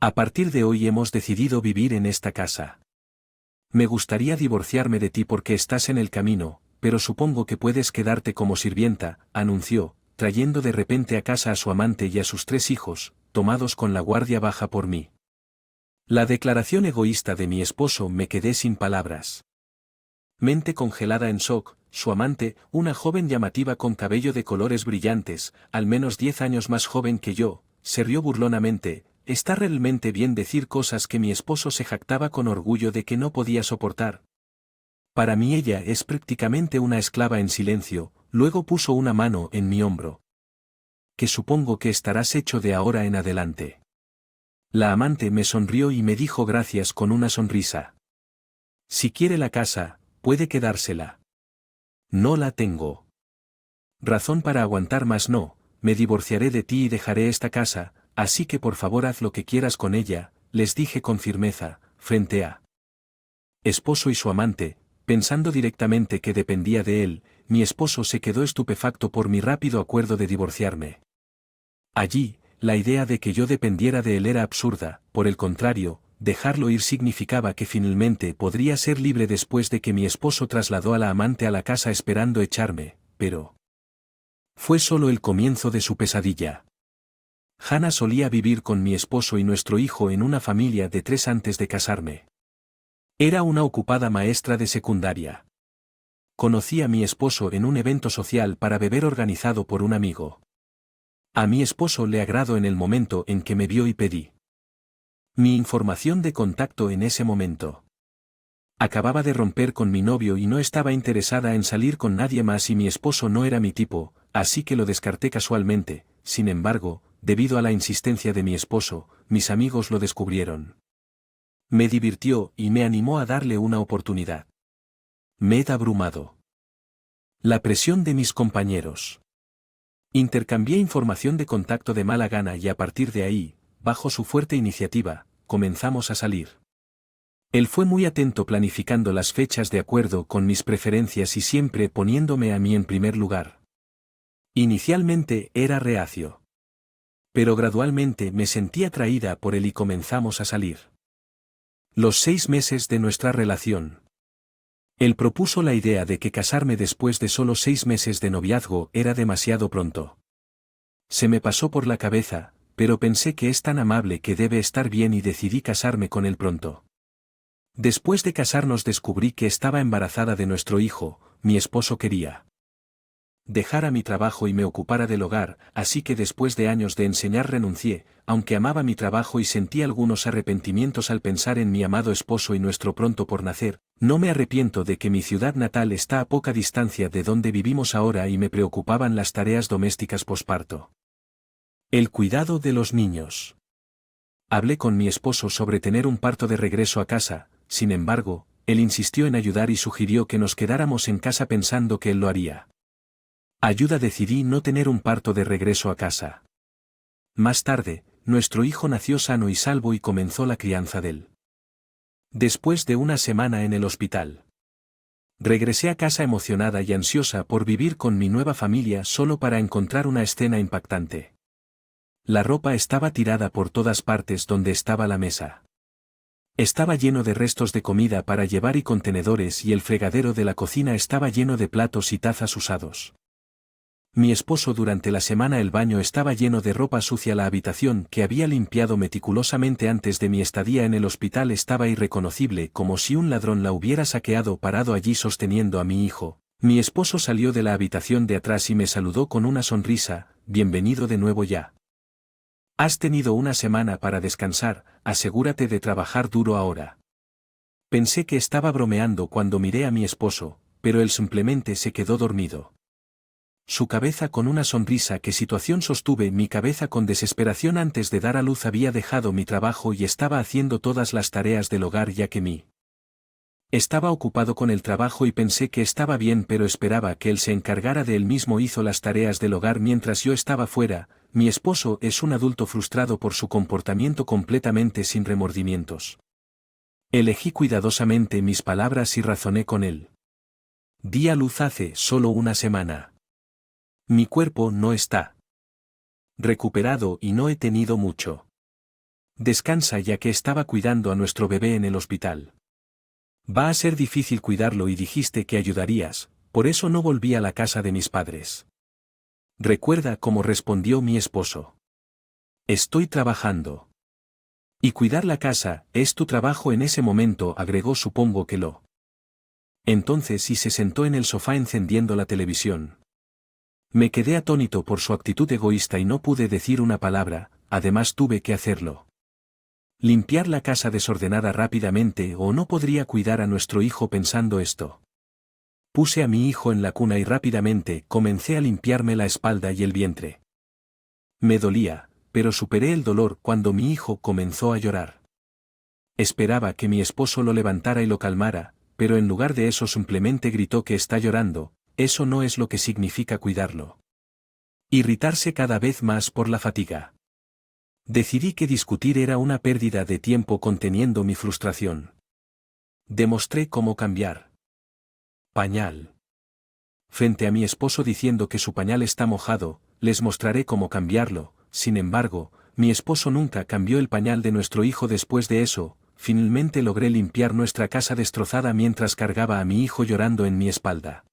A partir de hoy hemos decidido vivir en esta casa. Me gustaría divorciarme de ti porque estás en el camino, pero supongo que puedes quedarte como sirvienta, anunció, trayendo de repente a casa a su amante y a sus 3 hijos, tomados con la guardia baja por mí. La declaración egoísta de mi esposo me quedé sin palabras. Mente congelada en shock, su amante, una joven llamativa con cabello de colores brillantes, al menos 10 años más joven que yo, se rió burlonamente. ¿Está realmente bien decir cosas que mi esposo se jactaba con orgullo de que no podía soportar? Para mí ella es prácticamente una esclava en silencio, luego puso una mano en mi hombro. Que supongo que estarás hecho de ahora en adelante. La amante me sonrió y me dijo gracias con una sonrisa. Si quiere la casa, puede quedársela. No la tengo. Razón para aguantar más no, me divorciaré de ti y dejaré esta casa, así que por favor haz lo que quieras con ella, les dije con firmeza, frente a esposo y su amante, pensando directamente que dependía de él. Mi esposo se quedó estupefacto por mi rápido acuerdo de divorciarme. Allí, la idea de que yo dependiera de él era absurda, por el contrario, dejarlo ir significaba que finalmente podría ser libre después de que mi esposo trasladó a la amante a la casa esperando echarme, pero fue solo el comienzo de su pesadilla. Hannah solía vivir con mi esposo y nuestro hijo en una familia de 3 antes de casarme. Era una ocupada maestra de secundaria. Conocí a mi esposo en un evento social para beber organizado por un amigo. A mi esposo le agradó en el momento en que me vio y pedí mi información de contacto en ese momento. Acababa de romper con mi novio y no estaba interesada en salir con nadie más y mi esposo no era mi tipo, así que lo descarté casualmente. Sin embargo, debido a la insistencia de mi esposo, mis amigos lo descubrieron. Me divirtió y me animó a darle una oportunidad. Me he abrumado. La presión de mis compañeros. Intercambié información de contacto de mala gana y a partir de ahí, bajo su fuerte iniciativa, comenzamos a salir. Él fue muy atento planificando las fechas de acuerdo con mis preferencias y siempre poniéndome a mí en primer lugar. Inicialmente era reacio. Pero gradualmente me sentí atraída por él y comenzamos a salir. Los 6 meses de nuestra relación. Él propuso la idea de que casarme después de solo 6 meses de noviazgo era demasiado pronto. Se me pasó por la cabeza, pero pensé que es tan amable que debe estar bien y decidí casarme con él pronto. Después de casarnos descubrí que estaba embarazada de nuestro hijo. Mi esposo quería dejara mi trabajo y me ocupara del hogar, así que después de años de enseñar renuncié, aunque amaba mi trabajo y sentí algunos arrepentimientos al pensar en mi amado esposo y nuestro pronto por nacer. No me arrepiento de que mi ciudad natal está a poca distancia de donde vivimos ahora y me preocupaban las tareas domésticas posparto. El cuidado de los niños. Hablé con mi esposo sobre tener un parto de regreso a casa. Sin embargo, él insistió en ayudar y sugirió que nos quedáramos en casa pensando que él lo haría. Ayuda decidí no tener un parto de regreso a casa. Más tarde, nuestro hijo nació sano y salvo y comenzó la crianza de él. Después de una semana en el hospital, regresé a casa emocionada y ansiosa por vivir con mi nueva familia solo para encontrar una escena impactante. La ropa estaba tirada por todas partes donde estaba la mesa. Estaba lleno de restos de comida para llevar y contenedores y el fregadero de la cocina estaba lleno de platos y tazas usados. Mi esposo durante la semana el baño estaba lleno de ropa sucia, la habitación que había limpiado meticulosamente antes de mi estadía en el hospital estaba irreconocible como si un ladrón la hubiera saqueado parado allí sosteniendo a mi hijo. Mi esposo salió de la habitación de atrás y me saludó con una sonrisa, bienvenido de nuevo ya. Has tenido una semana para descansar, asegúrate de trabajar duro ahora. Pensé que estaba bromeando cuando miré a mi esposo, pero él simplemente se quedó dormido. Su cabeza con una sonrisa. ¿Qué situación? Sostuve mi cabeza con desesperación. Antes de dar a luz había dejado mi trabajo y estaba haciendo todas las tareas del hogar ya que estaba ocupado con el trabajo y pensé que estaba bien pero esperaba que él se encargara de él mismo. Hizo las tareas del hogar mientras yo estaba fuera. Mi esposo es un adulto frustrado por su comportamiento completamente sin remordimientos. Elegí cuidadosamente mis palabras y razoné con él. Di a luz hace solo una semana. Mi cuerpo no está recuperado y no he tenido mucho Descansa ya que estaba cuidando a nuestro bebé en el hospital. Va a ser difícil cuidarlo y dijiste que ayudarías, por eso no volví a la casa de mis padres. Recuerda cómo respondió mi esposo. Estoy trabajando. Y cuidar la casa, es tu trabajo en ese momento, agregó, supongo que lo. Entonces y se sentó en el sofá encendiendo la televisión. Me quedé atónito por su actitud egoísta y no pude decir una palabra, además tuve que hacerlo. Limpiar la casa desordenada rápidamente o no podría cuidar a nuestro hijo pensando esto. Puse a mi hijo en la cuna y rápidamente comencé a limpiarme la espalda y el vientre. Me dolía, pero superé el dolor cuando mi hijo comenzó a llorar. Esperaba que mi esposo lo levantara y lo calmara, pero en lugar de eso simplemente gritó que está llorando. Eso no es lo que significa cuidarlo. Irritarse cada vez más por la fatiga. Decidí que discutir era una pérdida de tiempo conteniendo mi frustración. Demostré cómo cambiar. Pañal. Frente a mi esposo diciendo que su pañal está mojado, les mostraré cómo cambiarlo. Sin embargo, mi esposo nunca cambió el pañal de nuestro hijo después de eso. Finalmente logré limpiar nuestra casa destrozada mientras cargaba a mi hijo llorando en mi espalda.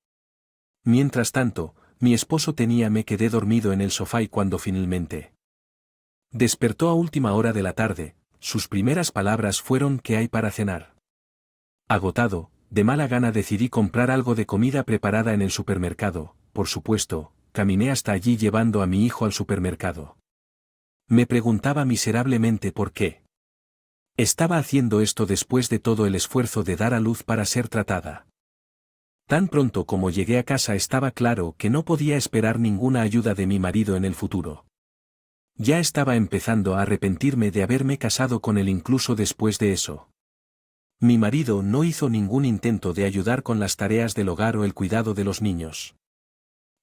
Mientras tanto, mi esposo me quedé dormido en el sofá y cuando finalmente despertó a última hora de la tarde, sus primeras palabras fueron ¿qué hay para cenar? Agotado, de mala gana decidí comprar algo de comida preparada en el supermercado, por supuesto, caminé hasta allí llevando a mi hijo al supermercado. Me preguntaba miserablemente por qué. Estaba haciendo esto después de todo el esfuerzo de dar a luz para ser tratada. Tan pronto como llegué a casa estaba claro que no podía esperar ninguna ayuda de mi marido en el futuro. Ya estaba empezando a arrepentirme de haberme casado con él incluso después de eso. Mi marido no hizo ningún intento de ayudar con las tareas del hogar o el cuidado de los niños.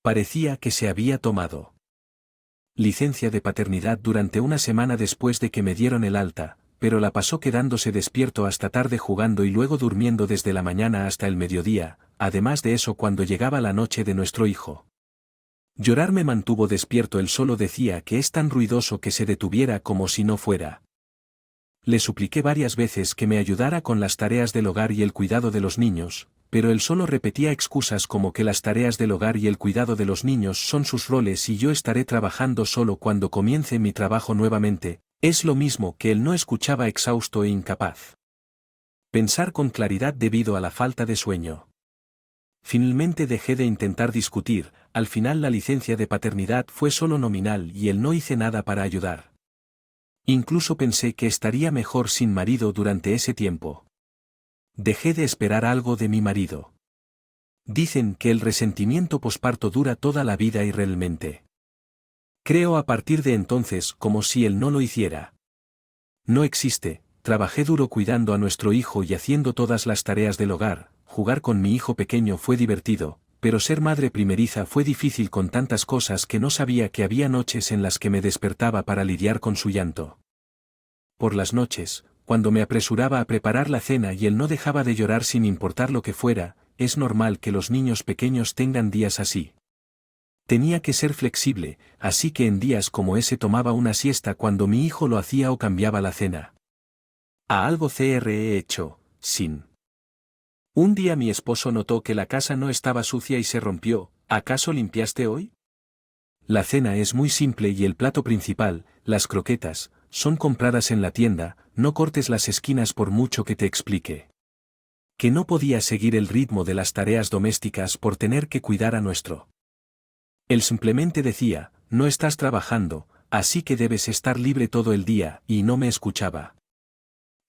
Parecía que se había tomado licencia de paternidad durante una semana después de que me dieron el alta, pero la pasó quedándose despierto hasta tarde jugando y luego durmiendo desde la mañana hasta el mediodía, además de eso cuando llegaba la noche de nuestro hijo. Llorar me mantuvo despierto, él solo decía que es tan ruidoso que se detuviera como si no fuera. Le supliqué varias veces que me ayudara con las tareas del hogar y el cuidado de los niños, pero él solo repetía excusas como que las tareas del hogar y el cuidado de los niños son sus roles y yo estaré trabajando solo cuando comience mi trabajo nuevamente. Es lo mismo que él no escuchaba, exhausto e incapaz. Pensar con claridad debido a la falta de sueño. Finalmente dejé de intentar discutir, al final la licencia de paternidad fue solo nominal y él no hice nada para ayudar. Incluso pensé que estaría mejor sin marido durante ese tiempo. Dejé de esperar algo de mi marido. Dicen que el resentimiento posparto dura toda la vida y realmente creo a partir de entonces como si él no lo hiciera. No existe, trabajé duro cuidando a nuestro hijo y haciendo todas las tareas del hogar, jugar con mi hijo pequeño fue divertido, pero ser madre primeriza fue difícil con tantas cosas que no sabía que había noches en las que me despertaba para lidiar con su llanto. Por las noches, cuando me apresuraba a preparar la cena y él no dejaba de llorar sin importar lo que fuera, es normal que los niños pequeños tengan días así. Tenía que ser flexible, así que en días como ese tomaba una siesta cuando mi hijo lo hacía o cambiaba la cena. A algo he hecho, sin. Un día mi esposo notó que la casa no estaba sucia y se rompió. ¿Acaso limpiaste hoy? La cena es muy simple y el plato principal, las croquetas, son compradas en la tienda, no cortes las esquinas por mucho que te explique. Que no podía seguir el ritmo de las tareas domésticas por tener que cuidar a nuestro. Él simplemente decía, no estás trabajando, así que debes estar libre todo el día, y no me escuchaba.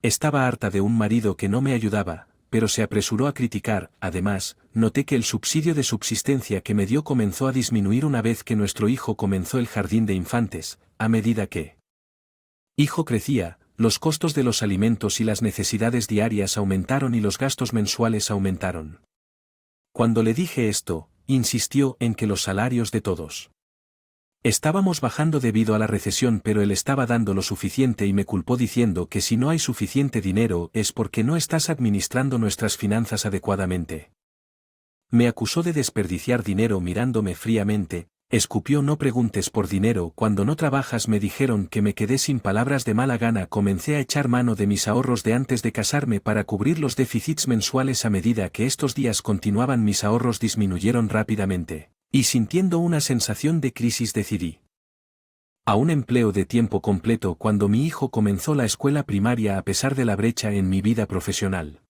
Estaba harta de un marido que no me ayudaba, pero se apresuró a criticar. Además, noté que el subsidio de subsistencia que me dio comenzó a disminuir una vez que nuestro hijo comenzó el jardín de infantes, a medida que hijo crecía, los costos de los alimentos y las necesidades diarias aumentaron y los gastos mensuales aumentaron. Cuando le dije esto, insistió en que los salarios de todos estábamos bajando debido a la recesión, pero él estaba dando lo suficiente y me culpó diciendo que si no hay suficiente dinero es porque no estás administrando nuestras finanzas adecuadamente. Me acusó de desperdiciar dinero mirándome fríamente. Escupió. No preguntes por dinero. Cuando no trabajas me dijeron que me quedé sin palabras. De mala gana comencé a echar mano de mis ahorros de antes de casarme para cubrir los déficits mensuales. A medida que estos días continuaban mis ahorros disminuyeron rápidamente, y sintiendo una sensación de crisis decidí a un empleo de tiempo completo cuando mi hijo comenzó la escuela primaria. A pesar de la brecha en mi vida profesional,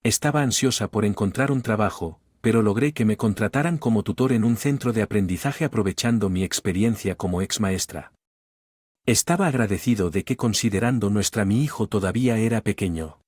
estaba ansiosa por encontrar un trabajo, pero logré que me contrataran como tutor en un centro de aprendizaje aprovechando mi experiencia como ex maestra. Estaba agradecido de que, considerando mi hijo todavía era pequeño,